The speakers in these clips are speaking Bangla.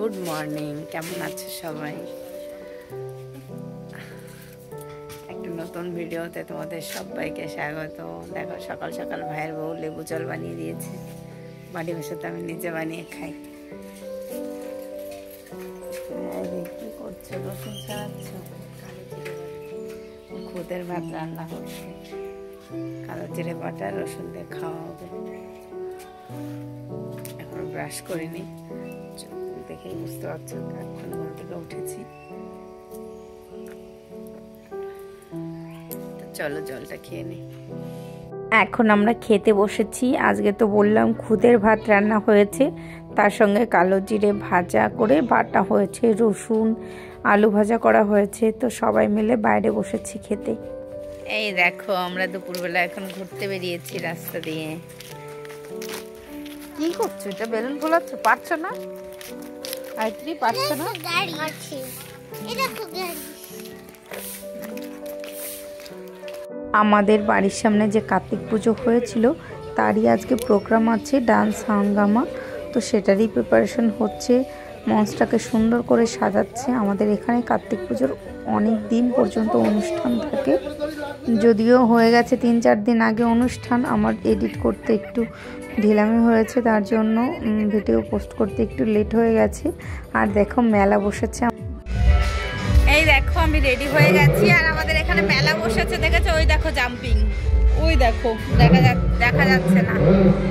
গুড মর্নিং, কেমন আছো সবাই? একটা নতুন ভিডিওতে তোমাদের সবাইকে স্বাগত। দেখো সকাল সকাল ভাইয়ের বউ লেবু জল বানিয়ে দিয়েছে। বাড়ি বসে তো আমি নিজে বানিয়ে খাই। কি করছো? রসুন ছাড়াচ্ছ? খুদের ভাত রান্না করছে, কালো জিরে বাটা রসুন দিয়ে খাওয়া হবে। এখন ব্রাশ করিনি, দেখেই বুঝতে পারছো এখন ঘুম থেকে উঠেছি। চলো জলটা খেয়ে নিই। এখন আমরা খেতে বসেছি। আজকে তো বললাম খুদের ভাত রান্না হয়েছে, তার সঙ্গে কালো জিরে ভাজা করে বাটা হয়েছে, রসুন আলু ভাজা করা হয়েছে। তো সবাই মিলে বাইরে বসেছি খেতে। এই দেখো আমরা দুপুরবেলা এখন ঘুরতে বেরিয়েছি রাস্তা দিয়ে। কি করছো? এটা বেলুন ফোলাচ্ছ? পারছো না? আইত্রি পারছো না? গাড়ি আছে, এই দেখো গাড়ি। আমাদের বাড়ির সামনে যে কার্তিক পুজো হয়েছিল তারই আজকে প্রোগ্রাম আছে, ডান্স হাঙ্গামা। তো সেটারই প্রিপারেশন হচ্ছে, মঞ্চটাকে সুন্দর করে সাজাচ্ছে। আমাদের এখানে কার্তিক পুজোর অনেক দিন পর্যন্ত অনুষ্ঠান থাকে, যদিও হয়ে গেছে 3-4 দিন আগে অনুষ্ঠান। আমার এডিট করতে একটু ঢিলামি হয়েছে, তার জন্য ভিডিও পোস্ট করতে একটু লেট হয়ে গেছে। আর দেখো মেলা বসেছে। এই দেখো আমি রেডি হয়ে গেছি, আর আমাদের এখানে মেলা বসেছে, দেখেছো? ওই দেখো জাম্পিং, ওই দেখো দেখা যাচ্ছে না,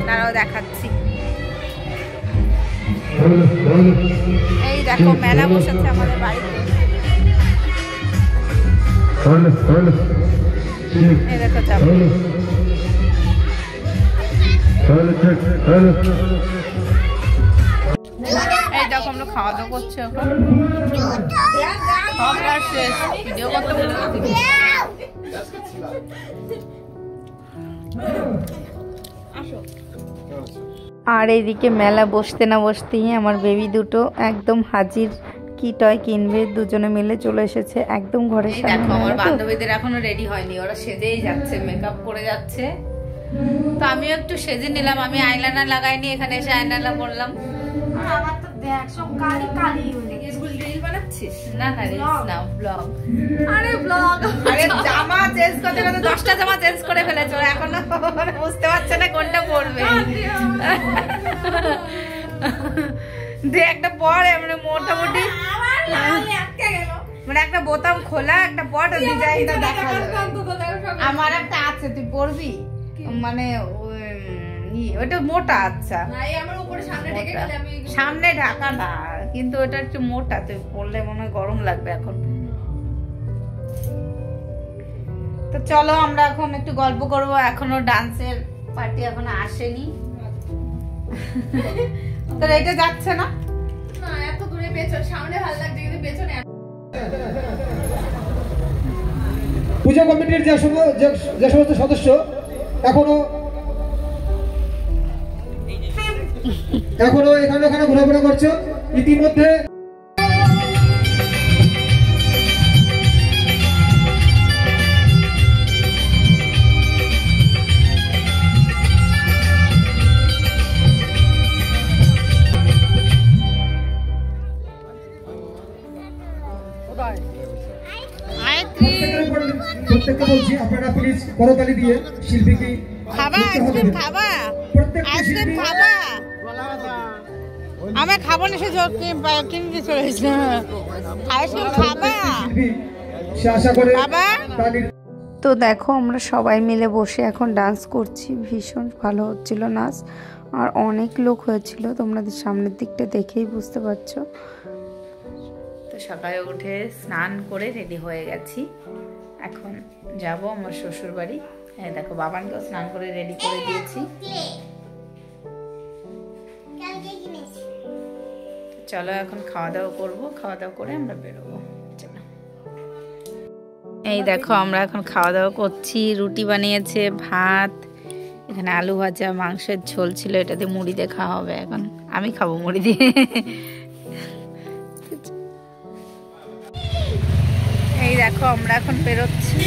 তারাও দেখাচ্ছি। এই দেখো মেলা বসেছে আমাদের বাড়িতে। এই দেখো জাম্পিং। এই দেখো আমরা খাওয়া দাওয়া করছি এখন। শেষ ভিডিও করতে বলতে। আর এইদিকে মেলা বসতে না বসতেই আমার বেবি দুটো একদম হাজির। কি টয় কিনবে দুজনে মিলে চলে এসেছে একদম ঘরের সামনে। দেখো আমার বান্ধবীদের এখনো রেডি হয়নি, ওরা সেজেই যাচ্ছে, মেকআপ করে যাচ্ছে। তো আমিও একটু সেজে নিলাম। আমি আইলাইনার লাগাইনি, এখানে এসে আইলাইনার করলাম। আমার তো দেখ সব কালি কালি হয়ে গেছে। স্কুল রিল বানাচ্ছিস? না না রিলস না, ব্লগ। আরে ব্লগ। আরে জামা চেঞ্জ করতে করতে 10টা জামা চেঞ্জ করে ফেলেছো, এখনো বুঝতে পারছে না কোনটা পরবে। দে একটা পরে মানে মোটামুটি মানে একটা বোতাম খোলা, একটা পট ডিজাইনটা দেখা যাবে। আমার একটা আছে, তুই পরবি? মানে ওটা মোটা। আচ্ছা সামনে ঢাকা না, কিন্তু ওটা একটু মোটা, তুই পরলে মনে হয় গরম লাগবে এখন। তো চলো আমরা এখন একটু গল্প করবো। এখনো ডান্সের পার্টি এখনো আসেনি। তোর এটা যাচ্ছে না? না এত দূরে পেছন, সামনে ভালো লাগছে কিন্তু পেছনে। পূজা কমিটির যে সমস্ত সদস্য এখনো এখানে ঘোরাফেরা করছো, ইতিমধ্যে প্রত্যেককে বলছি আপনারা প্লিজ করতালি দিয়ে শিল্পীকে খাবা আইসক্রিম খাবা, আইসক্রিম খাবা। আমি খাবো না, সে কিনে চলে এসেছে। আইসক্রিম খাবা আশা করে বাবা। তো দেখো আমরা সবাই মিলে বসে এখন ডান্স করছি। ভীষণ ভালো হচ্ছিল নাচ, আর অনেক লোক হয়েছিল, তোমাদের সামনের দিকটা দেখেই বুঝতে পারছো। তো সকালে উঠে স্নান করে রেডি হয়ে গেছি, এখন যাব আমার শ্বশুর বাড়ি। হ্যাঁ দেখো বাবানকেও স্নান করে রেডি করে দিয়েছি। চলো এখন খাওয়া দাওয়া করবো, খাওয়া দাওয়া করে আমরা বেরোবো। এই দেখো আমরা এখন খাওয়া দাওয়া করছি। রুটি বানিয়েছে, ভাত, এখানে আলু ভাজা, মাংসের ঝোল ছিল, এটা দিয়ে মুড়ি দিয়ে খাওয়া হবে। এখন আমি খাবো মুড়ি দিয়ে। এই দেখো আমরা এখন বেরোচ্ছি,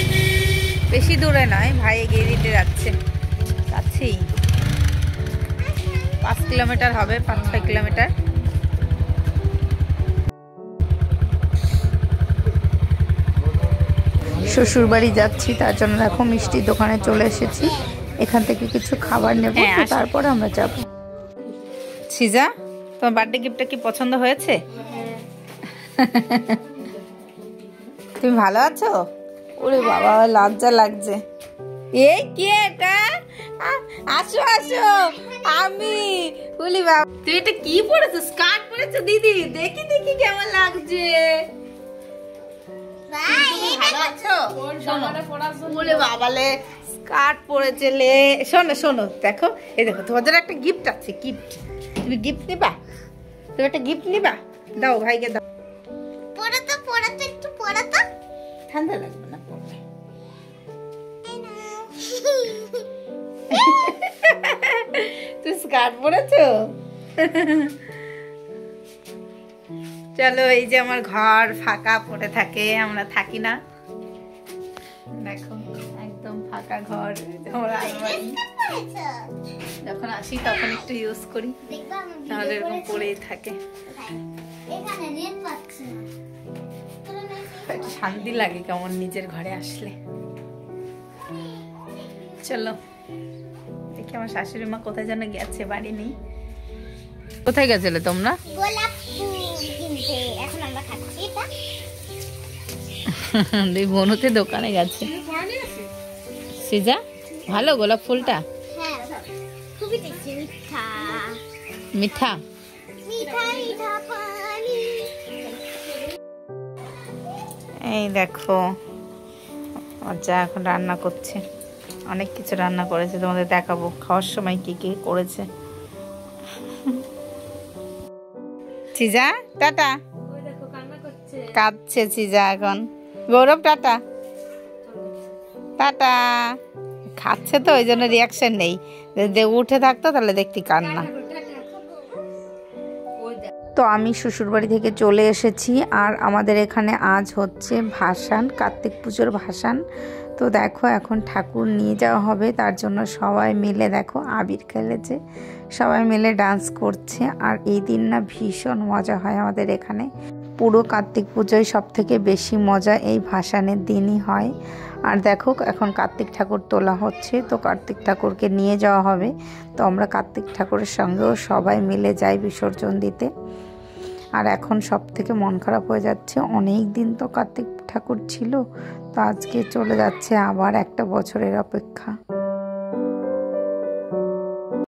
বেশি দূরে নয়, ভাই এগিয়ে দিতে যাচ্ছে, কাছেই 5 কিলোমিটার হবে, 5-6 কিলোমিটার। শ্বশুরবাড়ি যাচ্ছি, তার জন্য দেখো মিষ্টির দোকানে চলে এসেছি। এখান থেকে কিছু খাবার নেব, তো তারপরে আমরা যাব। সিজা, তোমার বার্থডে গিফটটা কি পছন্দ হয়েছে? তুমি ভালো আছো? ওরে বাবা, লজ্জা লাগছে। এই কে এটা? আসো আসো, আমি বলি বাবা। তুই এটা কি পরেছো? স্কার্ট পরেছো দিদি? দেখি দেখি কেমন লাগছে। ভালো আছো? বলে বাবালে স্কার্ট পরেছে লে। শোনো শোনো, দেখো এই দেখো, তোমার জন্য একটা গিফট আছে। গিফট, তুমি গিফট নিবা? তুমি একটা গিফট নিবা? দাও ভাইকে দাও। পড়াতে একটু পড়াতে ঠান্ডা লাগবে না পড়বে। তুই স্কার্ট পরেছো? চলো, এই যে আমার ঘর ফাঁকা পড়ে থাকে, আমরা থাকি না। দেখো একদম ফাঁকা ঘর, আমরা আলমারি। যখন আসি তখন একটু ইউজ করি, তাহলে এরকম পড়েই থাকে। শান্তি লাগে কেমন নিজের ঘরে আসলে। চলো দেখি আমার শাশুড়ি মা কোথায় যেন গেছে, বাড়ি নেই। কোথায় গেছিলে তোমরা? দুই বনুতে দোকানে গেছে। সিজা, ভালো গোলাপ ফুলটা? মিঠা। এই দেখো যা এখন রান্না করছে, অনেক কিছু রান্না করেছে, তোমাদের দেখাবো খাওয়ার সময় কি কি করেছে। চিজা টাটা। কাঁদছে চিজা এখন। গৌরব টাটা। টাটা। খাচ্ছে তো ওই জন্য রিয়াকশন নেই, যদি উঠে থাকতো তাহলে দেখতি কান্না। তো আমি শ্বশুরবাড়ি থেকে চলে এসেছি, আর আমাদের এখানে আজ হচ্ছে ভাসান, কার্তিক পুজোর ভাসান। তো দেখো এখন ঠাকুর নিয়ে যাওয়া হবে, তার জন্য সবাই মিলে দেখো আবির খেলেছে, সবাই মিলে ডান্স করছে। আর এই দিন না ভীষণ মজা হয় আমাদের এখানে। পুরো কার্তিক পুজোয় সব থেকে বেশি মজা এই ভাসানের দিনই হয়। আর দেখো এখন কার্তিক ঠাকুর তোলা হচ্ছে, তো কার্তিক ঠাকুরকে নিয়ে যাওয়া হবে। তো আমরা কার্তিক ঠাকুরের সঙ্গেও সবাই মিলে যাই বিসর্জন দিতে। আর এখন সব থেকে মন খারাপ হয়ে যাচ্ছে, অনেক দিন তো কার্তিক ঠাকুর ছিল, তো আজকে চলে যাচ্ছে, আবার একটা বছরের অপেক্ষা।